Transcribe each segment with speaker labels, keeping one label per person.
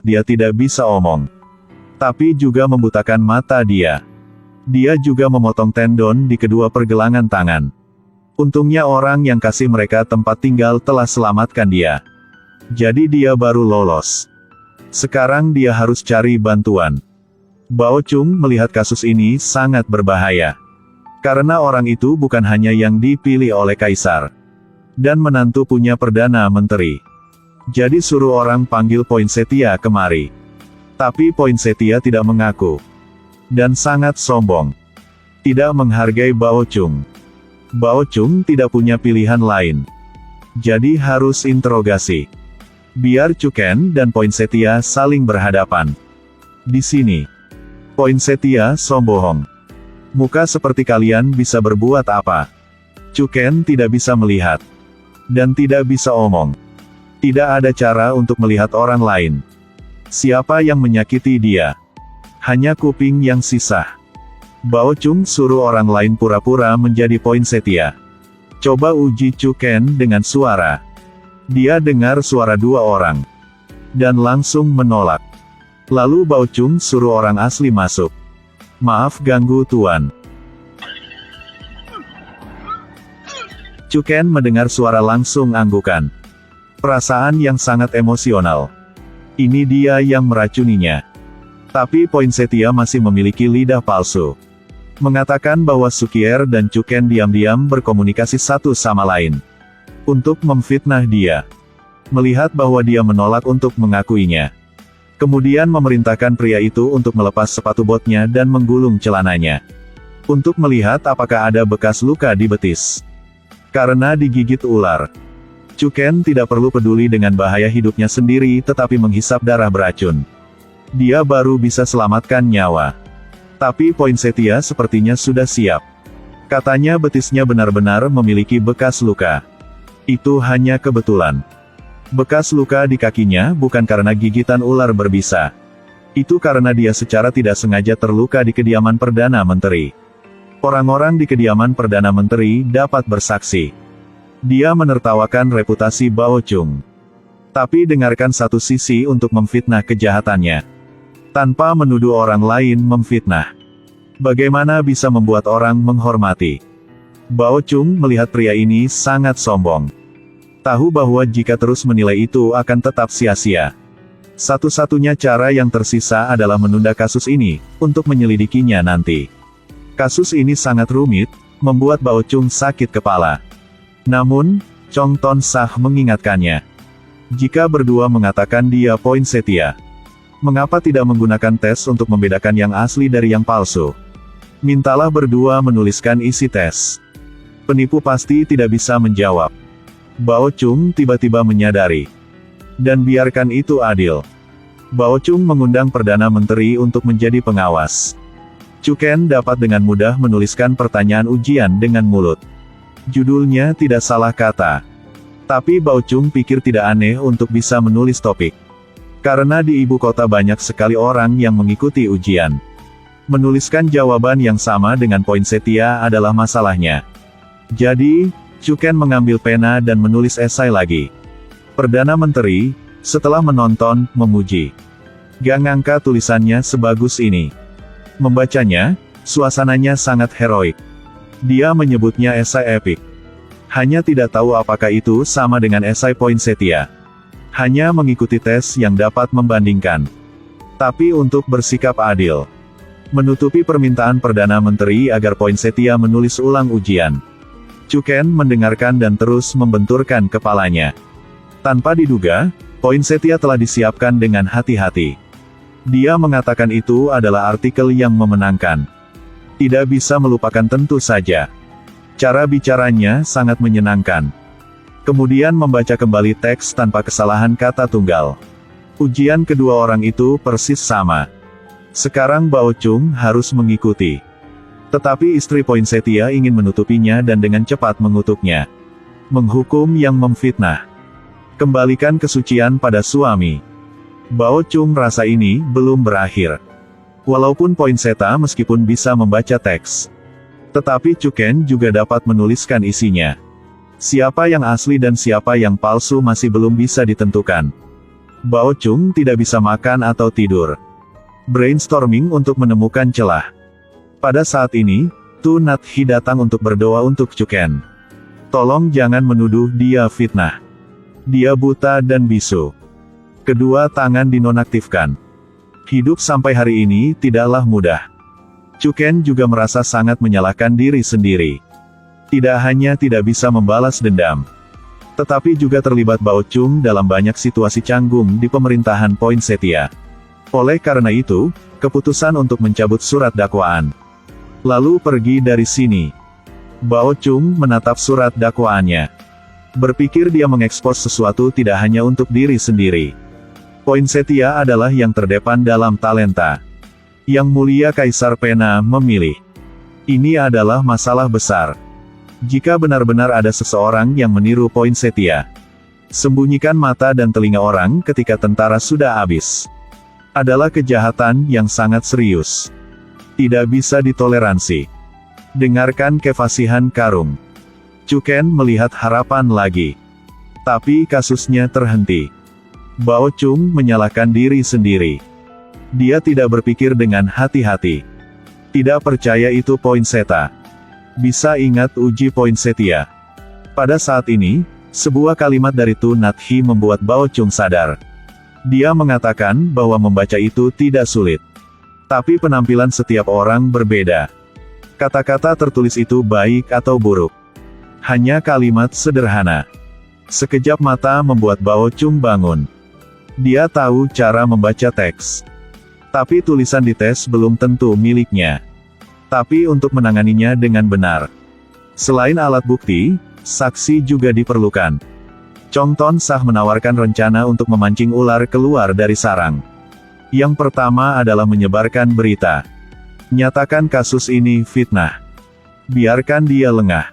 Speaker 1: dia tidak bisa omong. Tapi juga membutakan mata dia. Dia juga memotong tendon di kedua pergelangan tangan. Untungnya orang yang kasih mereka tempat tinggal telah selamatkan dia. Jadi dia baru lolos. Sekarang dia harus cari bantuan. Bao Chung melihat kasus ini sangat berbahaya. Karena orang itu bukan hanya yang dipilih oleh kaisar. Dan menantu punya perdana menteri. Jadi suruh orang panggil Poinsettia kemari. Tapi Poinsettia tidak mengaku. Dan sangat sombong. Tidak menghargai Bao Chung. Bao Chung tidak punya pilihan lain. Jadi harus interogasi. Biar Chuken dan Poinsettia saling berhadapan. Di sini. Poinsettia sombong. Muka seperti kalian bisa berbuat apa? Chuken tidak bisa melihat. Dan tidak bisa omong. Tidak ada cara untuk melihat orang lain. Siapa yang menyakiti dia? Hanya kuping yang sisa. Bao Chung suruh orang lain pura-pura menjadi Poinsettia. Coba uji Chuken dengan suara. Dia dengar suara dua orang. Dan langsung menolak. Lalu Bao Chung suruh orang asli masuk. Maaf ganggu tuan. Chuken mendengar suara langsung anggukan. Perasaan yang sangat emosional. Ini dia yang meracuninya. Tapi Poinsettia masih memiliki lidah palsu. Mengatakan bahwa Sukier dan Chuken diam-diam berkomunikasi satu sama lain. Untuk memfitnah dia. Melihat bahwa dia menolak untuk mengakuinya. Kemudian memerintahkan pria itu untuk melepas sepatu botnya dan menggulung celananya. Untuk melihat apakah ada bekas luka di betis. Karena digigit ular. Chuken tidak perlu peduli dengan bahaya hidupnya sendiri tetapi menghisap darah beracun. Dia baru bisa selamatkan nyawa. Tapi Poinsettia sepertinya sudah siap. Katanya betisnya benar-benar memiliki bekas luka. Itu hanya kebetulan. Bekas luka di kakinya bukan karena gigitan ular berbisa. Itu karena dia secara tidak sengaja terluka di kediaman Perdana Menteri. Orang-orang di kediaman Perdana Menteri dapat bersaksi. Dia menertawakan reputasi Bao Chung. Tapi dengarkan satu sisi untuk memfitnah kejahatannya. Tanpa menuduh orang lain memfitnah. Bagaimana bisa membuat orang menghormati? Bao Chung melihat pria ini sangat sombong. Tahu bahwa jika terus menilai itu akan tetap sia-sia. Satu-satunya cara yang tersisa adalah menunda kasus ini, untuk menyelidikinya nanti. Kasus ini sangat rumit, membuat Bao Chung sakit kepala. Namun, Chong Ton Sah mengingatkannya. Jika berdua mengatakan dia Poinsettia. Mengapa tidak menggunakan tes untuk membedakan yang asli dari yang palsu? Mintalah berdua menuliskan isi tes. Penipu pasti tidak bisa menjawab. Bao Chung tiba-tiba menyadari. Dan biarkan itu adil. Bao Chung mengundang Perdana Menteri untuk menjadi pengawas. Chuken dapat dengan mudah menuliskan pertanyaan ujian dengan mulut. Judulnya tidak salah kata. Tapi Bao Chung pikir tidak aneh untuk bisa menulis topik. Karena di ibu kota banyak sekali orang yang mengikuti ujian. Menuliskan jawaban yang sama dengan Poinsettia adalah masalahnya. Jadi, Chuken mengambil pena dan menulis esai lagi. Perdana Menteri, setelah menonton, memuji. Gak ngangka tulisannya sebagus ini. Membacanya, suasananya sangat heroik. Dia menyebutnya esai epik. Hanya tidak tahu apakah itu sama dengan esai Poinsettia. Hanya mengikuti tes yang dapat membandingkan. Tapi untuk bersikap adil. Menutupi permintaan Perdana Menteri agar Poinsettia menulis ulang ujian. Chuken mendengarkan dan terus membenturkan kepalanya. Tanpa diduga, Poinsettia telah disiapkan dengan hati-hati. Dia mengatakan itu adalah artikel yang memenangkan. Tidak bisa melupakan tentu saja. Cara bicaranya sangat menyenangkan. Kemudian membaca kembali teks tanpa kesalahan kata tunggal. Ujian kedua orang itu persis sama. Sekarang Bao Chung harus mengikuti. Tetapi istri Poinsettia ingin menutupinya dan dengan cepat mengutuknya. Menghukum yang memfitnah. Kembalikan kesucian pada suami. Bao Chung rasa ini belum berakhir. Walaupun Poinsettia meskipun bisa membaca teks. Tetapi Chuken juga dapat menuliskan isinya. Siapa yang asli dan siapa yang palsu masih belum bisa ditentukan. Bao Chung tidak bisa makan atau tidur. Brainstorming untuk menemukan celah. Pada saat ini, Tu Nat Hi datang untuk berdoa untuk Chuken. Tolong jangan menuduh dia fitnah. Dia buta dan bisu. Kedua tangan dinonaktifkan. Hidup sampai hari ini tidaklah mudah. Chuken juga merasa sangat menyalahkan diri sendiri. Tidak hanya tidak bisa membalas dendam, tetapi juga terlibat Bao Chung dalam banyak situasi canggung di pemerintahan Poinsettia. Oleh karena itu, keputusan untuk mencabut surat dakwaan. Lalu pergi dari sini. Bao Chung menatap surat dakwaannya. Berpikir dia mengekspos sesuatu tidak hanya untuk diri sendiri. Poinsettia adalah yang terdepan dalam talenta. Yang Mulia Kaisar Pena memilih. Ini adalah masalah besar. Jika benar-benar ada seseorang yang meniru Poinsettia, sembunyikan mata dan telinga orang ketika tentara sudah habis. Adalah kejahatan yang sangat serius. Tidak bisa ditoleransi. Dengarkan kefasihan Karung. Chuken melihat harapan lagi. Tapi kasusnya terhenti. Bao Chung menyalahkan diri sendiri. Dia tidak berpikir dengan hati-hati. Tidak percaya itu Poinsettia. Bisa ingat uji Poinsettia. Pada saat ini, sebuah kalimat dari Tu Nat Hi membuat Bao Chung sadar. Dia mengatakan bahwa membaca itu tidak sulit. Tapi penampilan setiap orang berbeda. Kata-kata tertulis itu baik atau buruk. Hanya kalimat sederhana. Sekejap mata membuat Bao Chung bangun. Dia tahu cara membaca teks. Tapi tulisan di tes belum tentu miliknya. Tapi untuk menanganinya dengan benar. Selain alat bukti, saksi juga diperlukan. Chong Ton Sah menawarkan rencana untuk memancing ular keluar dari sarang. Yang pertama adalah menyebarkan berita. Nyatakan kasus ini fitnah. Biarkan dia lengah.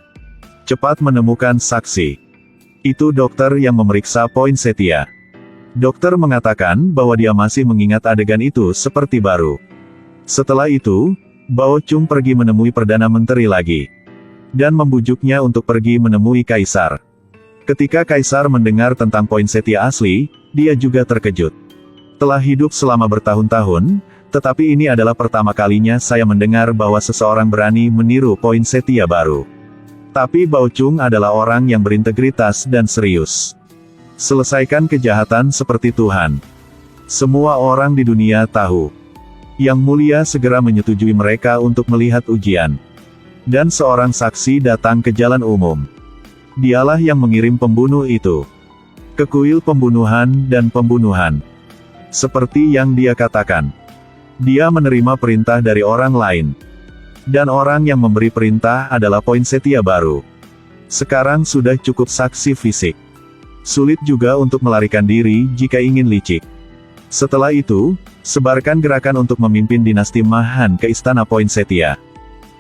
Speaker 1: Cepat menemukan saksi. Itu dokter yang memeriksa Poinsettia. Dokter mengatakan bahwa dia masih mengingat adegan itu seperti baru. Setelah itu, Bao Chung pergi menemui Perdana Menteri lagi. Dan membujuknya untuk pergi menemui Kaisar. Ketika Kaisar mendengar tentang Poinsettia asli, dia juga terkejut. Telah hidup selama bertahun-tahun, tetapi ini adalah pertama kalinya saya mendengar bahwa seseorang berani meniru Poinsettia baru. Tapi Bao Chung adalah orang yang berintegritas dan serius. Selesaikan kejahatan seperti Tuhan. Semua orang di dunia tahu. Yang Mulia segera menyetujui mereka untuk melihat ujian. Dan seorang saksi datang ke jalan umum. Dialah yang mengirim pembunuh itu ke kuil pembunuhan dan pembunuhan. Seperti yang dia katakan. Dia menerima perintah dari orang lain. Dan orang yang memberi perintah adalah Poinsettia baru. Sekarang sudah cukup saksi fisik. Sulit juga untuk melarikan diri jika ingin licik. Setelah itu, sebarkan gerakan untuk memimpin dinasti Mahan ke istana Poinsettia.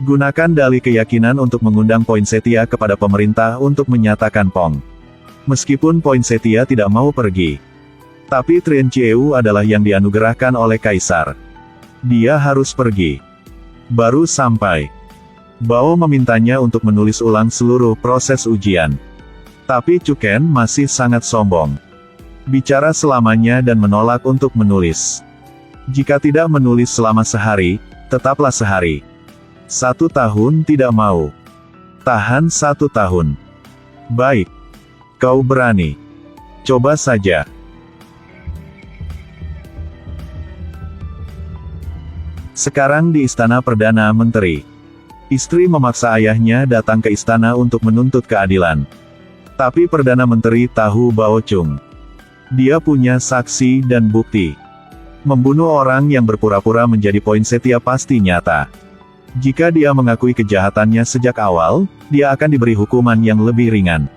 Speaker 1: Gunakan dalih keyakinan untuk mengundang Poinsettia kepada pemerintah untuk menyatakan Pong. Meskipun Poinsettia tidak mau pergi. Tapi Trien Chieu adalah yang dianugerahkan oleh Kaisar. Dia harus pergi. Baru sampai. Bao memintanya untuk menulis ulang seluruh proses ujian. Tapi Chuken masih sangat sombong. Bicara selamanya dan menolak untuk menulis. Jika tidak menulis selama sehari, tetaplah sehari. 1 tahun tidak mau. Tahan 1 tahun. Baik. Kau berani. Coba saja. Sekarang di istana Perdana Menteri. Istri memaksa ayahnya datang ke istana untuk menuntut keadilan. Tapi Perdana Menteri tahu Bao Chung. Dia punya saksi dan bukti. Membunuh orang yang berpura-pura menjadi Poinsettia pasti nyata. Jika dia mengakui kejahatannya sejak awal, dia akan diberi hukuman yang lebih ringan.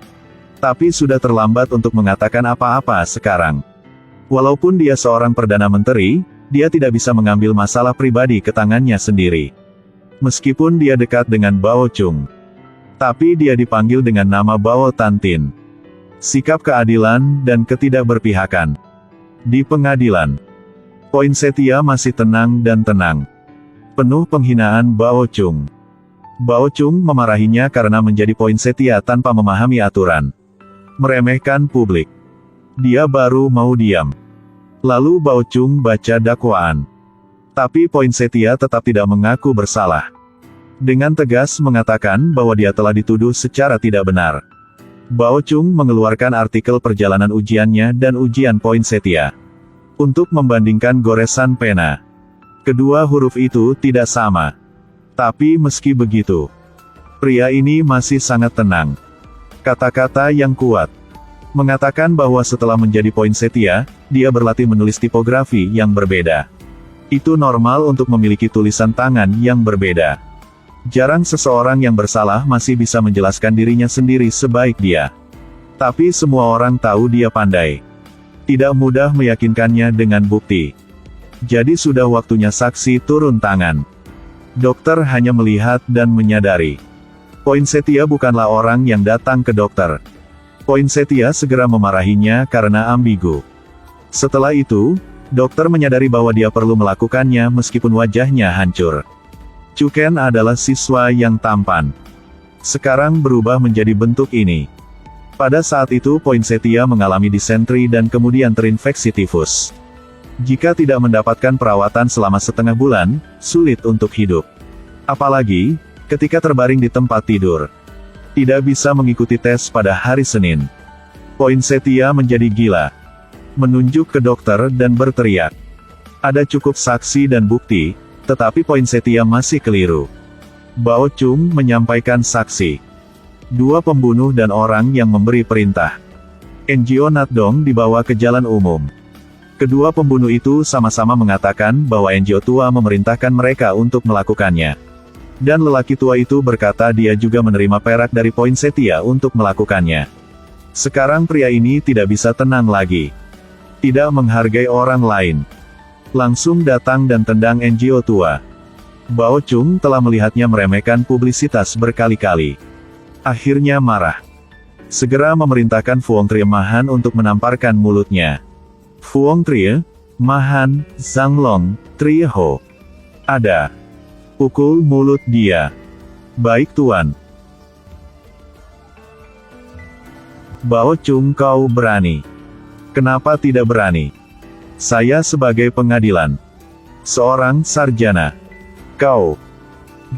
Speaker 1: Tapi sudah terlambat untuk mengatakan apa-apa sekarang. Walaupun dia seorang Perdana Menteri, dia tidak bisa mengambil masalah pribadi ke tangannya sendiri. Meskipun dia dekat dengan Bao Chung. Tapi dia dipanggil dengan nama Bao Tantin. Sikap keadilan dan ketidakberpihakan. Di pengadilan, Poinsettia masih tenang dan tenang. Penuh penghinaan Bao Chung. Bao Chung memarahinya karena menjadi Poinsettia tanpa memahami aturan. Meremehkan publik. Dia baru mau diam. Lalu Bao Chung baca dakwaan. Tapi Poinsettia tetap tidak mengaku bersalah. Dengan tegas mengatakan bahwa dia telah dituduh secara tidak benar. Bao Chung mengeluarkan artikel perjalanan ujiannya dan ujian Poinsettia. Untuk membandingkan goresan pena. Kedua huruf itu tidak sama. Tapi meski begitu, pria ini masih sangat tenang. Kata-kata yang kuat mengatakan bahwa setelah menjadi Poinsettia, dia berlatih menulis tipografi yang berbeda. Itu normal untuk memiliki tulisan tangan yang berbeda. Jarang seseorang yang bersalah masih bisa menjelaskan dirinya sendiri sebaik dia. Tapi semua orang tahu dia pandai. Tidak mudah meyakinkannya dengan bukti. Jadi sudah waktunya saksi turun tangan. Dokter hanya melihat dan menyadari. Poinsettia bukanlah orang yang datang ke dokter. Poinsettia segera memarahinya karena ambigu. Setelah itu, dokter menyadari bahwa dia perlu melakukannya meskipun wajahnya hancur. Chuken adalah siswa yang tampan. Sekarang berubah menjadi bentuk ini. Pada saat itu Poinsettia mengalami disentri dan kemudian terinfeksi tifus. Jika tidak mendapatkan perawatan selama setengah bulan, sulit untuk hidup. Apalagi, ketika terbaring di tempat tidur. Tidak bisa mengikuti tes pada hari Senin. Poinsettia menjadi gila. Menunjuk ke dokter dan berteriak. Ada cukup saksi dan bukti, tetapi Poinsettia masih keliru. Bao Chung menyampaikan saksi. 2 pembunuh dan orang yang memberi perintah. NGO Natdong dibawa ke jalan umum. Kedua pembunuh itu sama-sama mengatakan bahwa NGO tua memerintahkan mereka untuk melakukannya. Dan lelaki tua itu berkata dia juga menerima perak dari Poinsettia untuk melakukannya. Sekarang pria ini tidak bisa tenang lagi. Tidak menghargai orang lain. Langsung datang dan tendang NGO tua. Bao Chung telah melihatnya meremehkan publisitas berkali-kali. Akhirnya marah. Segera memerintahkan Fuong Trie Mahan untuk menamparkan mulutnya. Fuong Trie, Mahan, Zanglong, Trie Ho. Ada. Pukul mulut dia. Baik tuan. Bao Chung, kau berani. Kenapa tidak berani? Saya sebagai pengadilan. Seorang sarjana. Kau.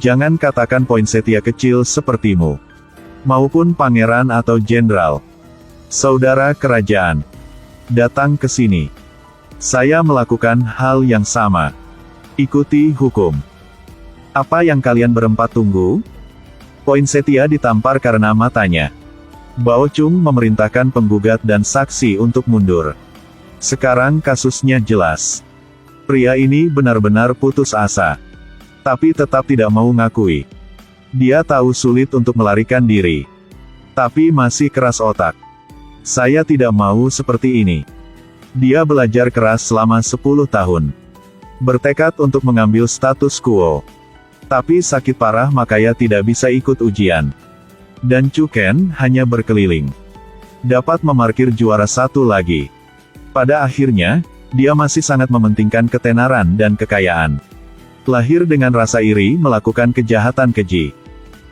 Speaker 1: Jangan katakan Poinsettia kecil sepertimu. Maupun pangeran atau jenderal. Saudara kerajaan. Datang ke sini. Saya melakukan hal yang sama. Ikuti hukum. Apa yang kalian berempat tunggu? Poinsettia ditampar karena matanya. Bao Chung memerintahkan penggugat dan saksi untuk mundur. Sekarang kasusnya jelas. Pria ini benar-benar putus asa. Tapi tetap tidak mau ngakui. Dia tahu sulit untuk melarikan diri. Tapi masih keras otak. Saya tidak mau seperti ini. Dia belajar keras selama 10 tahun. Bertekad untuk mengambil status quo. Tapi sakit parah makanya tidak bisa ikut ujian. Dan Chuken hanya berkeliling. Dapat memarkir juara 1 lagi. Pada akhirnya, dia masih sangat mementingkan ketenaran dan kekayaan. Lahir dengan rasa iri melakukan kejahatan keji.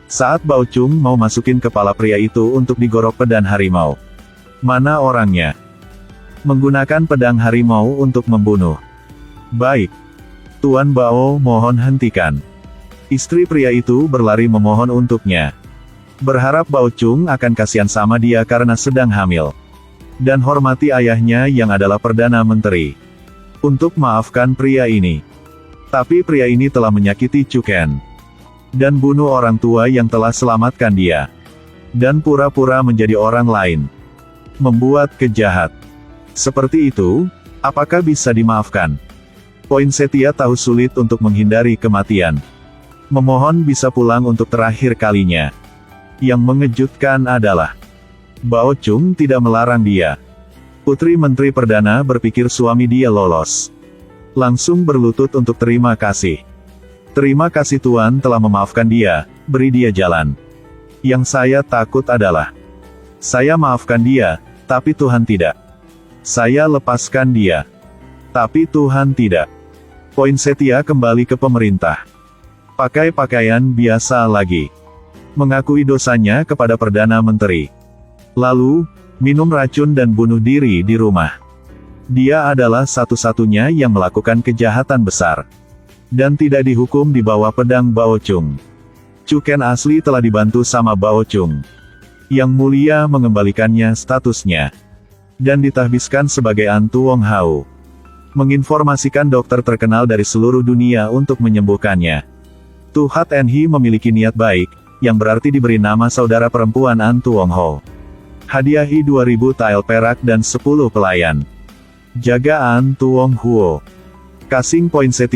Speaker 1: Saat Bao Chung mau masukin kepala pria itu untuk digorok pedang harimau. Mana orangnya? Menggunakan pedang harimau untuk membunuh. Baik. Tuan Bao, mohon hentikan. Istri pria itu berlari memohon untuknya. Berharap Bao Chung akan kasihan sama dia karena sedang hamil. Dan hormati ayahnya yang adalah Perdana Menteri. Untuk maafkan pria ini. Tapi pria ini telah menyakiti Chuken. Dan bunuh orang tua yang telah selamatkan dia. Dan pura-pura menjadi orang lain. Membuat kejahat. Seperti itu, apakah bisa dimaafkan? Poinsettia tahu sulit untuk menghindari kematian. Memohon bisa pulang untuk terakhir kalinya. Yang mengejutkan adalah, Bao Chung tidak melarang dia. Putri Menteri Perdana berpikir suami dia lolos. Langsung berlutut untuk terima kasih. Terima kasih Tuan telah memaafkan dia, beri dia jalan. Yang saya takut adalah, saya maafkan dia, tapi Tuhan tidak. Saya lepaskan dia, tapi Tuhan tidak. Poinsettia kembali ke pemerintah. Pakai pakaian biasa lagi. Mengakui dosanya kepada Perdana Menteri. Lalu, minum racun dan bunuh diri di rumah. Dia adalah satu-satunya yang melakukan kejahatan besar. Dan tidak dihukum di bawah pedang Bao Chung. Chu Ken asli telah dibantu sama Bao Chung. Yang Mulia mengembalikannya statusnya. Dan ditahbiskan sebagai An Tuong Hao. Menginformasikan dokter terkenal dari seluruh dunia untuk menyembuhkannya. Tu Hat En He memiliki niat baik, yang berarti diberi nama saudara perempuan An Tuong Ho. Hadiah I 2000 tael perak dan 10 pelayan. Jaga An Tuong Huo. Casing poinsettia.